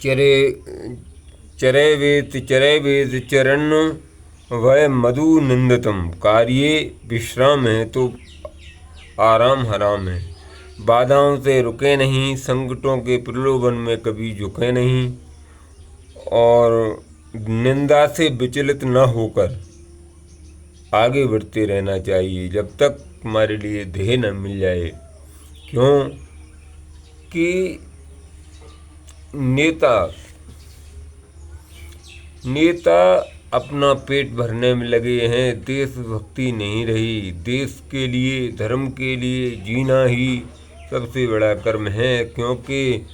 चरे चरैवेत चरण वय मधु निंदतम। कार्ये विश्राम है तो आराम हराम है। बाधाओं से रुके नहीं, संकटों के प्रलोभन में कभी झुके नहीं, और निंदा से विचलित न होकर आगे बढ़ते रहना चाहिए जब तक हमारे लिए ध्येय न मिल जाए। क्यों कि नेता अपना पेट भरने में लगे हैं, देशभक्ति नहीं रही। देश के लिए, धर्म के लिए जीना ही सबसे बड़ा कर्म है। क्योंकि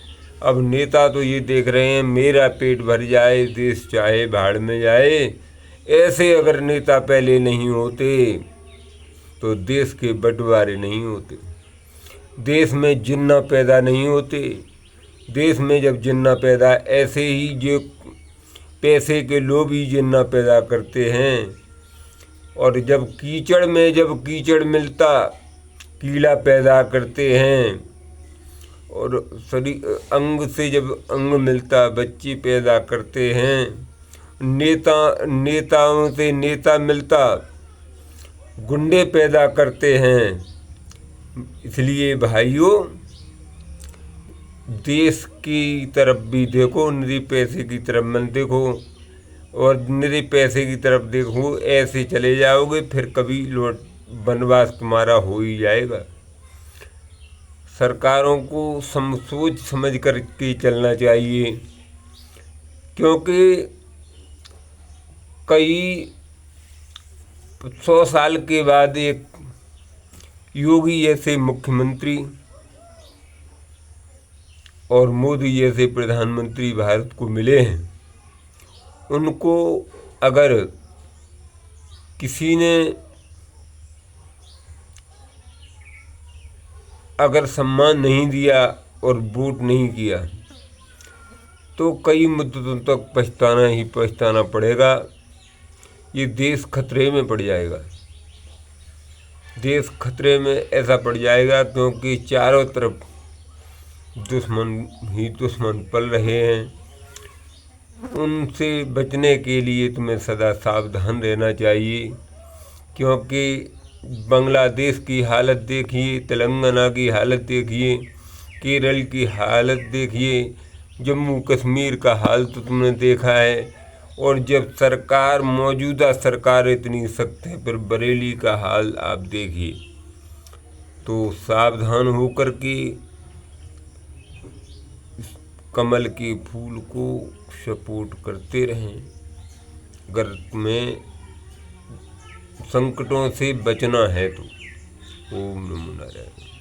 अब नेता तो ये देख रहे हैं मेरा पेट भर जाए, देश चाहे भाड़ में जाए। ऐसे अगर नेता पहले नहीं होते तो देश के बंटवारे नहीं होते, देश में जिन्ना पैदा नहीं होते। देश में जब जिन्ना पैदा, ऐसे ही जो पैसे के लोभी जिन्ना पैदा करते हैं, और जब कीचड़ मिलता कीड़ा पैदा करते हैं, और शरीर अंग से जब अंग मिलता बच्चे पैदा करते हैं। नेताओं से नेता मिलता गुंडे पैदा करते हैं। इसलिए भाइयों, देश की तरफ भी देखो, निरी पैसे की तरफ मत देखो। और निरी पैसे की तरफ देखो, ऐसे चले जाओगे फिर कभी वनवास तुम्हारा हो ही जाएगा। सरकारों को सोच समझ कर के चलना चाहिए। क्योंकि कई 100 साल के बाद एक योगी जैसे मुख्यमंत्री और मोदी जैसे प्रधानमंत्री भारत को मिले हैं। उनको अगर किसी ने सम्मान नहीं दिया और वोट नहीं किया तो कई मुद्दों तक पछताना पड़ेगा। ये देश खतरे में पड़ जाएगा। देश खतरे में ऐसा पड़ जाएगा क्योंकि चारों तरफ दुश्मन ही दुश्मन पल रहे हैं। उनसे बचने के लिए तुम्हें सदा सावधान रहना चाहिए। क्योंकि बांग्लादेश की हालत देखिए, तेलंगाना की हालत देखिए, केरल की हालत देखिए, जम्मू कश्मीर का हाल तो तुमने देखा है। और जब मौजूदा सरकार इतनी सख्त है, फिर बरेली का हाल आप देखिए। तो सावधान होकर के कमल के फूल को सपोर्ट करते रहें। अगर तुम्हें संकटों से बचना है तो। ओम नमो नारायण।